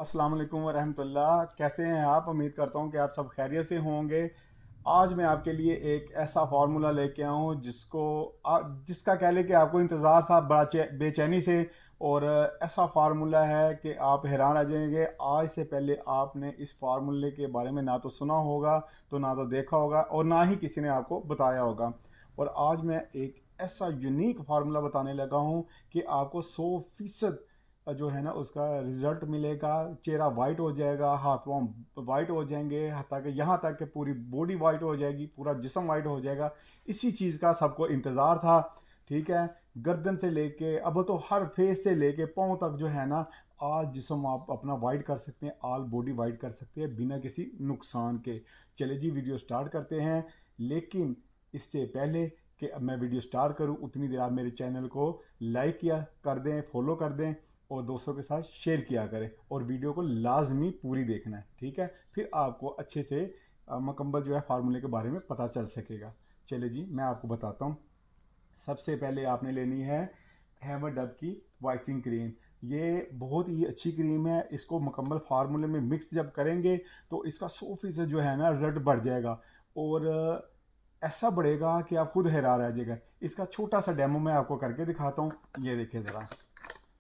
अस्सलाम वालेकुम वरहमतुल्लाह। कैसे हैं आप? उम्मीद करता हूं कि आप सब खैरियत से होंगे। आज मैं आपके लिए एक ऐसा फार्मूला लेके आया हूं जिसका कह लें कि आपको इंतज़ार था बड़ा बेचैनी से। और ऐसा फार्मूला है कि आप हैरान रह जाएंगे। आज से पहले आपने इस फार्मूले के बारे में ना तो सुना होगा, तो ना तो देखा होगा, और ना ही किसी ने आपको बताया होगा। और आज मैं एक ऐसा यूनिक फार्मूला बताने लगा हूं कि आपको 100% जो है ना उसका रिजल्ट मिलेगा। चेहरा वाइट हो जाएगा, हाथ पाँव वाइट हो जाएंगे, ताकि यहाँ तक कि पूरी बॉडी वाइट हो जाएगी, पूरा जिस्म वाइट हो जाएगा। इसी चीज़ का सबको इंतज़ार था। ठीक है, गर्दन से लेके अब तो हर फेस से लेके पाँव तक जो है ना, आज जिस्म आप अपना वाइट कर सकते हैं, ऑल बॉडी वाइट कर सकते हैं बिना किसी नुकसान के। चले जी वीडियो स्टार्ट करते हैं। लेकिन इससे पहले कि अब मैं वीडियो स्टार्ट करूं, उतनी देर आप मेरे चैनल को लाइक किया कर दें, फॉलो कर दें और दोस्तों के साथ शेयर किया करें, और वीडियो को लाजमी पूरी देखना है। ठीक है, फिर आपको अच्छे से मुकम्मल जो है फार्मूले के बारे में पता चल सकेगा। चलिए जी मैं आपको बताता हूँ। सबसे पहले आपने लेनी है हैमर डब की वाइटनिंग क्रीम। ये बहुत ही अच्छी क्रीम है। इसको मुकम्मल फार्मूले में मिक्स जब करेंगे तो इसका 100% जो है ना रिजल्ट बढ़ जाएगा। और ऐसा बढ़ेगा कि आप खुद हैरान रह जाएगा। इसका छोटा सा डेमो मैं आपको करके दिखाता हूँ। ये देखिए ज़रा,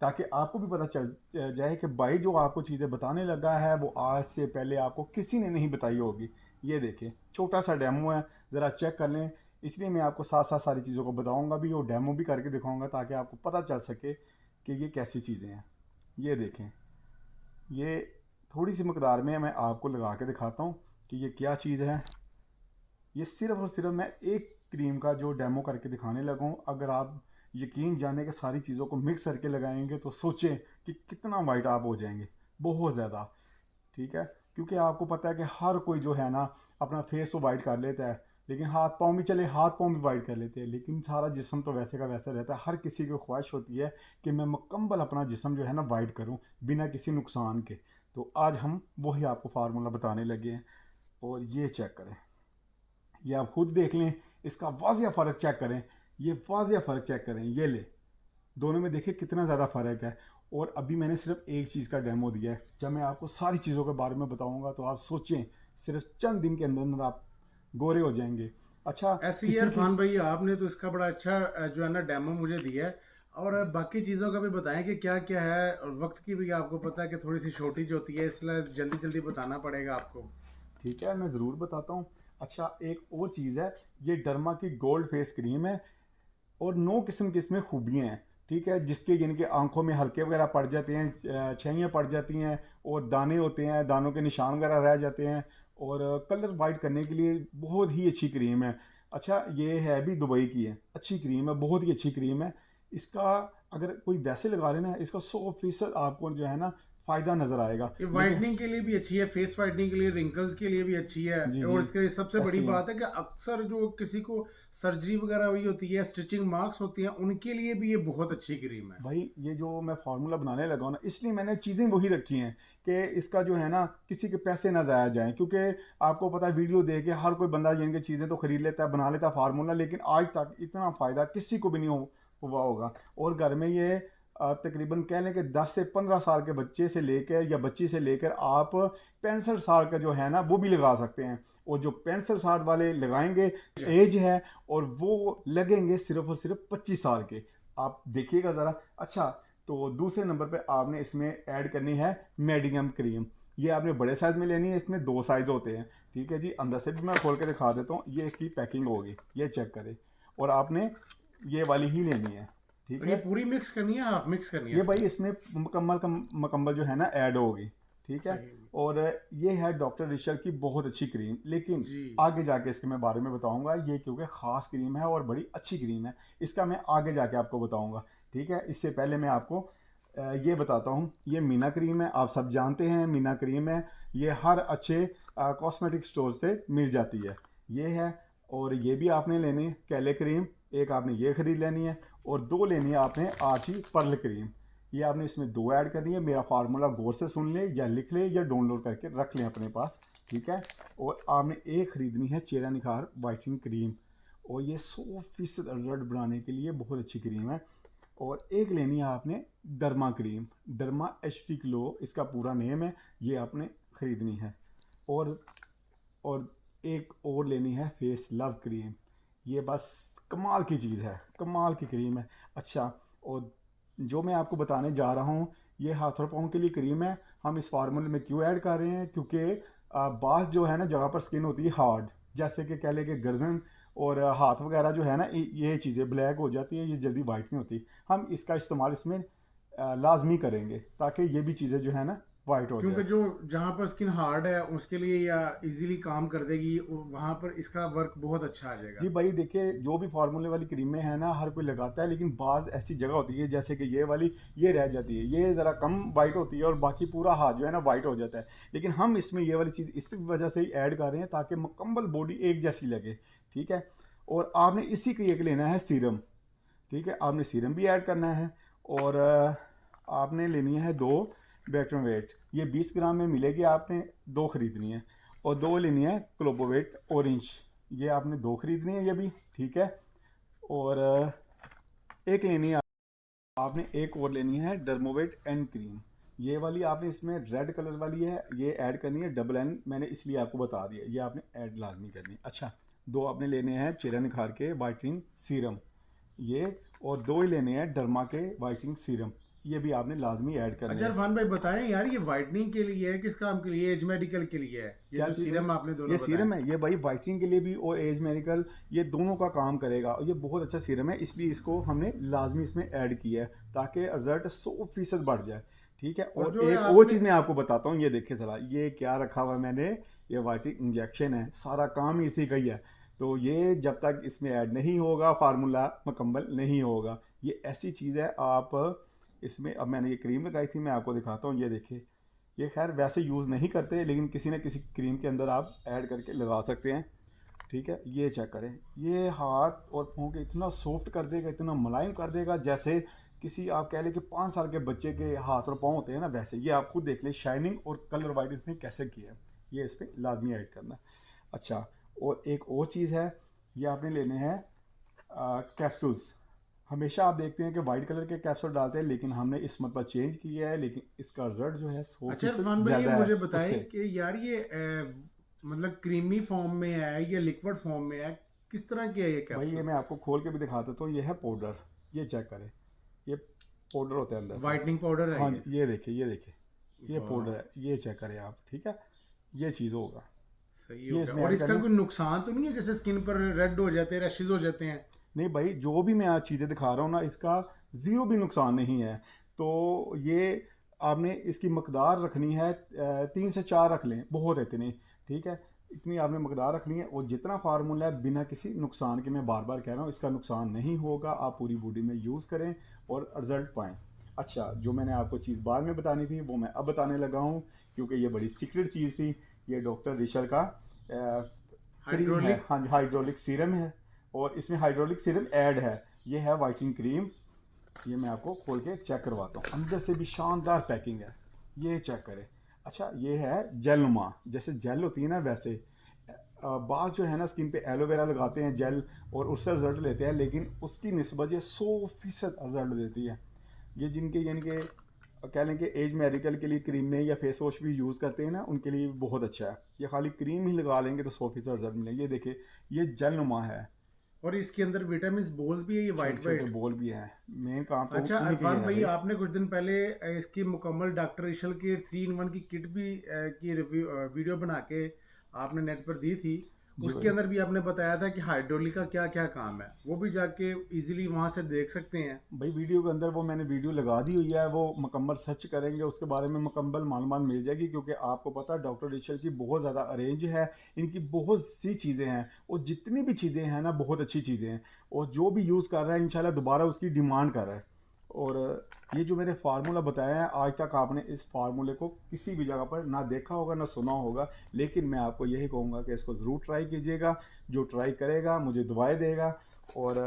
ताकि आपको भी पता चल जाए कि भाई जो आपको चीज़ें बताने लगा है वो आज से पहले आपको किसी ने नहीं बताई होगी। ये देखिए छोटा सा डेमो है, ज़रा चेक कर लें। इसलिए मैं आपको साथ साथ सारी चीज़ों को बताऊंगा भी और डेमो भी करके दिखाऊंगा, ताकि आपको पता चल सके कि ये कैसी चीज़ें हैं। ये देखें, ये थोड़ी सी मकदार में मैं आपको लगा के दिखाता हूँ कि ये क्या चीज़ है। ये सिर्फ और सिर्फ मैं एक क्रीम का जो डेमो करके दिखाने लगा हूँ। अगर आप यकीन जाने के सारी चीज़ों को मिक्स करके लगाएंगे तो सोचें कि कितना वाइट आप हो जाएंगे, बहुत ज़्यादा। ठीक है, क्योंकि आपको पता है कि हर कोई जो है ना अपना फेस तो वाइट कर लेता है, लेकिन हाथ पाँव भी चले, हाथ पाँव भी वाइट कर लेते हैं, लेकिन सारा जिस्म तो वैसे का वैसा रहता है। हर किसी की ख्वाहिश होती है कि मैं मुकम्मल अपना जिस्म जो है ना वाइट करूं बिना किसी नुकसान के। तो आज हम वही आपको फार्मूला बताने लगे हैं। और ये चेक करें, ये आप खुद देख लें, इसका वाजिया फ़र्क चेक करें। ये वाजिया फ़र्क चेक करें, ये ले, दोनों में देखिए कितना ज़्यादा फ़र्क है। और अभी मैंने सिर्फ एक चीज़ का डेमो दिया है। जब मैं आपको सारी चीज़ों के बारे में बताऊंगा तो आप सोचें सिर्फ चंद दिन के अंदर अंदर आप गोरे हो जाएंगे। अच्छा, ऐसे ही किसी की इरफान भाई आपने तो इसका बड़ा अच्छा जो है ना डेमो मुझे दिया है। और बाकी चीज़ों का भी बताएं कि क्या क्या है, और वक्त की भी आपको पता है कि थोड़ी सी शॉर्टेज होती है, इसलिए जल्दी जल्दी बताना पड़ेगा आपको। ठीक है, मैं ज़रूर बताता हूँ। अच्छा, एक और चीज़ है, ये डर्मा की गोल्ड फेस क्रीम है। और 9 किस्म की इसमें खूबियाँ हैं। ठीक है, जिसके जिनके आंखों में हल्के वगैरह पड़ जाते हैं, छैयाँ पड़ जाती हैं, और दाने होते हैं, दानों के निशान वगैरह रह जाते हैं। और कलर वाइट करने के लिए बहुत ही अच्छी क्रीम है। अच्छा, ये है भी दुबई की है, अच्छी क्रीम है, बहुत ही अच्छी क्रीम है। इसका अगर कोई वैसे लगा लेना, इसका 100% आपको जो है ना फ़ायदा नज़र आएगा। ये लेकिन वाइटनिंग के लिए भी अच्छी है, फेस वाइटनिंग के लिए, रिंकल्स के लिए भी अच्छी है। जी और जी, इसके सबसे बड़ी ऐसे ही हैं। बात है कि अक्सर जो किसी को सर्जरी वगैरह हुई होती है, स्टिचिंग मार्क्स होती हैं, उनके लिए भी ये बहुत अच्छी क्रीम है। भाई ये जो मैं फार्मूला बनाने लगा हूँ ना, इसलिए मैंने चीज़ें वही रखी हैं कि इसका जो है ना किसी के पैसे ना ज़ाया जाएं। क्योंकि आपको पता है वीडियो देख के हर कोई बंदा जिनकी चीज़ें तो खरीद लेता है, बना लेता है फार्मूला, लेकिन आज तक इतना फ़ायदा किसी को भी नहीं हुआ होगा। और घर में ये तकरीबन कह लें कि 10 से 15 साल के बच्चे से लेकर या बच्ची से लेकर आप 65 साल का जो है ना वो भी लगा सकते हैं। और जो 65 साल वाले लगाएंगे एज है, और वो लगेंगे सिर्फ और सिर्फ 25 साल के। आप देखिएगा ज़रा। अच्छा, तो दूसरे नंबर पे आपने इसमें ऐड करनी है मेडियम क्रीम। ये आपने बड़े साइज़ में लेनी है, इसमें 2 साइज़ होते हैं। ठीक है जी, अंदर से भी मैं खोल के दिखा देता हूँ। ये इसकी पैकिंग होगी, ये चेक करें। और आपने ये वाली ही लेनी है। ठीक और ये है, पूरी मिक्स करनी है, हाफ मिक्स करनी है ये भाई इसमें? इसमें मुकम्मल जो है ना ऐड होगी। ठीक है, सही। और ये है डॉक्टर रिशर की बहुत अच्छी क्रीम, लेकिन जी। आगे जाके इसके मैं बारे में बताऊंगा। ये क्योंकि ख़ास क्रीम है और बड़ी अच्छी क्रीम है, इसका मैं आगे जाके आपको बताऊंगा। ठीक है, इससे पहले मैं आपको ये बताता हूँ। ये मीना क्रीम है, आप सब जानते हैं मीना क्रीम है। ये हर अच्छे कॉस्मेटिक स्टोर से मिल जाती है। ये है, और ये भी आपने लेनी है कैले क्रीम, एक आपने ये ख़रीद लेनी है। और 2 लेनी है आपने आशी पर्ल क्रीम। ये आपने इसमें 2 ऐड करनी है। मेरा फार्मूला गौर से सुन ले या लिख ले या डाउनलोड करके रख लें अपने पास। ठीक है, और आपने एक ख़रीदनी है चेहरा निखार वाइटनिंग क्रीम। और ये 100% रिजल्ट बनाने के लिए बहुत अच्छी क्रीम है। और एक लेनी है आपने derma cream, derma H glow इसका पूरा नेम है, ये आपने ख़रीदनी है। और और एक और लेनी है फेस लव क्रीम, ये बस कमाल की चीज़ है, कमाल की क्रीम है। अच्छा, और जो मैं आपको बताने जा रहा हूँ ये हाथ और पाँव के लिए क्रीम है। हम इस फार्मूले में क्यों ऐड कर रहे हैं, क्योंकि बास जो है ना जगह पर स्किन होती है हार्ड, जैसे कि कह लें कि गर्दन और हाथ वगैरह जो है ना ये चीज़ें ब्लैक हो जाती है, ये जल्दी वाइट नहीं होती। हम इसका इस्तेमाल इसमें लाजमी करेंगे ताकि ये भी चीज़ें जो है ना वाइट हो क्योंकि जाए। जो जहाँ पर स्किन हार्ड है उसके लिए या इजीली काम कर देगी, वहाँ पर इसका वर्क बहुत अच्छा आ जाएगा। जी भाई देखिए, जो भी फार्मूले वाली क्रीमें हैं ना हर कोई लगाता है, लेकिन बाज़ ऐसी जगह होती है जैसे कि ये वाली ये रह जाती है, ये ज़रा कम वाइट होती है और बाकी पूरा हाथ जो है ना वाइट हो जाता है। लेकिन हम इसमें ये वाली चीज़ इस वजह से ही ऐड कर रहे हैं ताकि मुकम्मल बॉडी एक जैसी लगे। ठीक है, और आपने इसी के एक लेना है सीरम। ठीक है, आपने सीरम भी ऐड करना है। और आपने लेनी है 2 बैटरवेट, ये 20 ग्राम में मिलेगी, आपने 2 ख़रीदनी है। और 2 लेनी है क्लोबोवेट ऑरेंज, ये आपने 2 ख़रीदनी है ये भी। ठीक है, और एक लेनी है आपने, एक और लेनी है डर्मोवेट एन क्रीम, ये वाली आपने इसमें रेड कलर वाली है, ये ऐड करनी है, डबल एन मैंने इसलिए आपको बता दिया, ये आपने ऐड लाजमी करनी है। अच्छा, 2 आपने लेने हैं चेहरा निखार के वाइटनिंग सीरम ये, और 2 ही लेने हैं डर्मा के वाइटनिंग सीरम, ये भी आपने लाजमी ऐड करने अच्छा हैं। इरफान भाई बताएं यार, ये वाइटनिंग के लिए है, किस काम के लिए? एज मेडिकल के लिए है ये क्या जो चीज़ भाई? सीरम आपने ये दोनों बताएं? सीरम है, ये भाई वाइटनिंग के लिए भी और एज मेडिकल, ये दोनों का काम करेगा, और ये बहुत अच्छा सीरम है, इसलिए इसको हमने लाजमी इसमें ऐड किया है ताकि रिजल्ट 100% बढ़ जाए। ठीक है, और और जो है एक और आपने, चीज़ मैं आपको बताता हूँ, ये देखिए ज़रा ये क्या रखा हुआ है मैंने, ये वाइटनिंग इंजेक्शन है, सारा काम ही इसी का ही है। तो ये जब तक इसमें ऐड नहीं होगा फार्मूला मुकम्मल नहीं होगा। ये ऐसी चीज़ है, आप इसमें, अब मैंने ये क्रीम लगाई थी, मैं आपको दिखाता हूँ, ये देखिए, ये खैर वैसे यूज़ नहीं करते लेकिन किसी न किसी क्रीम के अंदर आप ऐड करके लगा सकते हैं। ठीक है, ये चेक करें, ये हाथ और पाँव के इतना सॉफ्ट कर देगा, इतना मुलायम कर देगा, जैसे किसी आप कह लें कि 5 साल के बच्चे के हाथ और पाँव होते हैं ना, वैसे ये आप खुद देख लें शाइनिंग और कलर वाइट इसने कैसे किया है, ये इस पर लाजमी ऐड करना। अच्छा, और एक और चीज़ है, ये आपने लेने हैं कैप्सूल्स। हमेशा आप देखते हैं कि वाइट कलर के कैप्सूल डालते हैं, लेकिन हमने इस मरतबा चेंज किया है, लेकिन इसका रिजल्ट जो है सौ अच्छा फीसद इरफान भाई ये ज़्यादा है मुझे बताएं उससे। कि यार ये मतलब क्रीमी फॉर्म में है या लिक्विड फॉर्म में है, किस तरह की है ये भाई ये कैप्सूल? मैं आपको खोल के भी दिखा देता हूँ, ये है पाउडर, ये चेक करें, ये पाउडर होता है अंदर से। वाइटनिंग पाउडर है हाँ ये? जी, ये देखिए, ये देखिए, ये पाउडर है, वाह, ये चेक करें आप। ठीक है, ये चीज़ होगा, सही हो ये गया। इसमें और ऐड इसका करनी। कोई नुकसान तो नहीं है, जैसे स्किन पर रेड हो जाते हैं, रैशेज हो जाते हैं? नहीं भाई, जो भी मैं आज चीज़ें दिखा रहा हूँ ना, इसका ज़ीरो भी नुकसान नहीं है। तो ये आपने इसकी मकदार रखनी है, 3 से 4 रख लें, बहुत है इतनी। ठीक है, इतनी आपने मकदार रखनी है, और जितना फार्मूला है बिना किसी नुकसान के, मैं बार बार कह रहा हूँ इसका नुकसान नहीं होगा, आप पूरी बॉडी में यूज़ करें और रिजल्ट पाएँ। अच्छा, जो मैंने आपको चीज़ बाद में बतानी थी वो मैं अब बताने लगा हूँ, क्योंकि ये बड़ी सीक्रेट चीज़ थी। ये डॉक्टर रिशल का क्रीम है, हाइड्रोलिक। हाँ जी, हाइड्रोलिक सीरम है, और इसमें हाइड्रोलिक सीरम ऐड है। ये है वाइटनिंग क्रीम, ये मैं आपको खोल के चेक करवाता हूँ, अंदर से भी शानदार पैकिंग है, ये चेक करें। अच्छा, ये है जेल नुमा, जैसे जेल होती है ना वैसे। बाज़ जो है ना स्किन पे एलोवेरा लगाते हैं जेल और उससे रिजल्ट लेते हैं, लेकिन उसकी निस्बत ये 100% रिजल्ट देती है। ये जिनके यानी कि कह लें कि एज मेडिकल के लिए क्रीम में या फेस वॉश भी यूज़ करते हैं ना, उनके लिए बहुत अच्छा है। ये खाली क्रीम ही लगा लेंगे तो 100% रिजल्ट मिलेंगे। ये देखिए, ये जेल नुमा है, और इसके अंदर विटामिन बोल्स भी है ये, छोटे वाइट छोटे वाइट? बॉल भी हैं, मेन काम तो अच्छा उन्हीं के ही इरफान है भाई, भाई। आपने कुछ दिन पहले इसकी मुकम्मल डॉक्टर इशल की 3 in 1 की किट भी की रिव्यू वीडियो बना के आपने नेट पर दी थी। जी उसके भाई, अंदर भी आपने बताया था कि हाइड्रोलिक का क्या क्या काम है, वो भी जाके इजीली वहां से देख सकते हैं। भाई वीडियो के अंदर वो मैंने वीडियो लगा दी हुई है, वो मुकम्मल सर्च करेंगे उसके बारे में मुकम्मल मालूमात मिल जाएगी, क्योंकि आपको पता है डॉक्टर रिचल की बहुत ज़्यादा अरेंज है, इनकी बहुत सी चीज़ें हैं, और जितनी भी चीज़ें हैं ना बहुत अच्छी चीज़ें हैं, और जो भी यूज़ कर रहा है इंशाल्लाह दोबारा उसकी डिमांड कर रहा है। और ये जो मैंने फार्मूला बताया है, आज तक आपने इस फार्मूले को किसी भी जगह पर ना देखा होगा ना सुना होगा, लेकिन मैं आपको यही कहूँगा कि इसको ज़रूर ट्राई कीजिएगा। जो ट्राई करेगा मुझे दुआएं देगा, और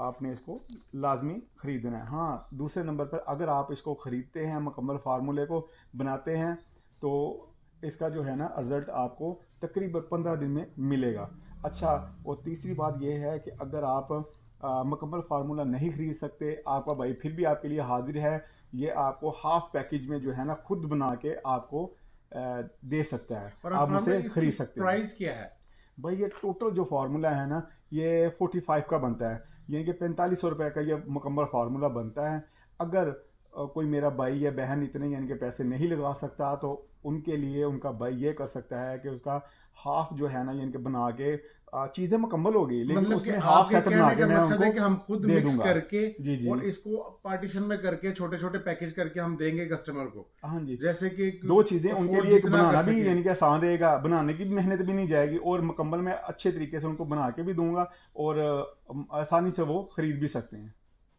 आपने इसको लाजमी ख़रीदना है। हाँ, दूसरे नंबर पर अगर आप इसको ख़रीदते हैं, मुकम्मल फार्मूले को बनाते हैं, तो इसका जो है ना रिज़ल्ट आपको तकरीबन 15 दिन में मिलेगा। अच्छा, और तीसरी बात यह है कि अगर आप मुकम्मल फार्मूला नहीं खरीद सकते, आपका भाई फिर भी आपके लिए हाजिर है। ये आपको हाफ पैकेज में जो है ना खुद बना के आपको दे सकता है, और आप अफरान मुझसे भाई इसकी खरीद सकते हैं। प्राइस क्या है? भाई ये टोटल जो फार्मूला है ना, ये 45 का बनता है, यानी कि 4500 रुपये का ये मुकम्मल फार्मूला बनता है। अगर कोई मेरा भाई या बहन इतने यानी कि पैसे नहीं लगा सकता, तो उनके लिए उनका भाई ये कर सकता है कि उसका हाफ जो है ना यानी कि बना के चीज़ें मुकम्मल हो गई, लेकिन मतलब कि उसने हाफ आपके सेट बना कहने के का मैं मकसद है उनको कि हम खुद दे मिक्स दूंगा। करके जी जी। और इसको पार्टीशन में करके छोटे छोटे पैकेज करके हम देंगे कस्टमर को, हाँ जी। जैसे कि दो चीज़ें उनके अफोर्ड लिए, एक जितना कर बनाना भी सके। यानी कि आसान रहेगा, बनाने की भी मेहनत भी नहीं जाएगी, और मुकम्मल मैं अच्छे तरीके से उनको बना के भी दूंगा, और आसानी से वो खरीद भी सकते हैं।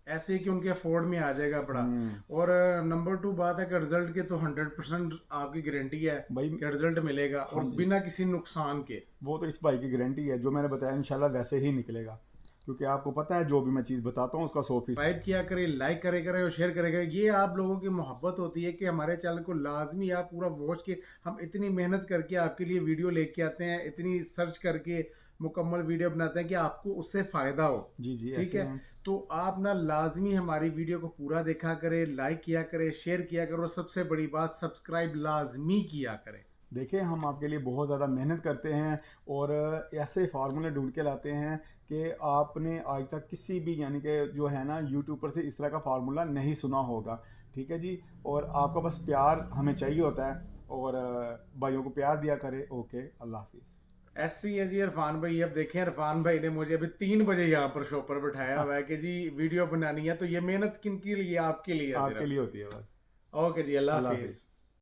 ऐसे ही कि उनके अफोर्ड में आ जाएगा बड़ा। हम्म। और नंबर 2 बात है कि रिजल्ट के तो 100% आपकी गारंटी है भाई। कि रिजल्ट मिलेगा हाँ और जी। बिना किसी नुकसान के। वो तो इस भाई की गारंटी है, जो मैंने बताया इंशाल्लाह वैसे ही निकलेगा, क्योंकि आपको पता है जो भी मैं चीज़ बताता हूँ उसका 100%। सब्सक्राइब किया करें, लाइक करे करें और शेयर करे करें। ये आप लोगों की मोहब्बत होती है कि हमारे चैनल को लाजमी आप पूरा वॉच के, हम इतनी मेहनत करके आपके लिए वीडियो लेके आते हैं, इतनी सर्च करके मुकम्मल वीडियो बनाते हैं कि आपको उससे फ़ायदा हो। जी जी, ठीक ऐसे है, हैं। तो आप ना लाजमी हमारी वीडियो को पूरा देखा करें, लाइक किया करें, शेयर किया करें और सबसे बड़ी बात सब्सक्राइब लाजमी किया करें। देखिए, हम आपके लिए बहुत ज़्यादा मेहनत करते हैं, और ऐसे फार्मूले ढूंढ के लाते हैं कि आपने आज तक किसी भी यानी कि जो है ना यूट्यूब पर से इस तरह का फार्मूला नहीं सुना होगा। ठीक है जी, और आपका बस प्यार हमें चाहिए होता है, और भाइयों को प्यार दिया करें। ओके, अल्लाह हाफिज़। ऐसी है जी इरफान भाई। अब देखें, इरफान भाई ने मुझे अभी 3 बजे यहाँ पर शो पर बैठाया हुआ है कि जी वीडियो बनानी है, तो ये मेहनत किन के लिए? आपके लिए है आपके सिर्फ। लिए होती है बस। ओके जी, अल्लाह अल्लाह हाफिज। हाफिज़।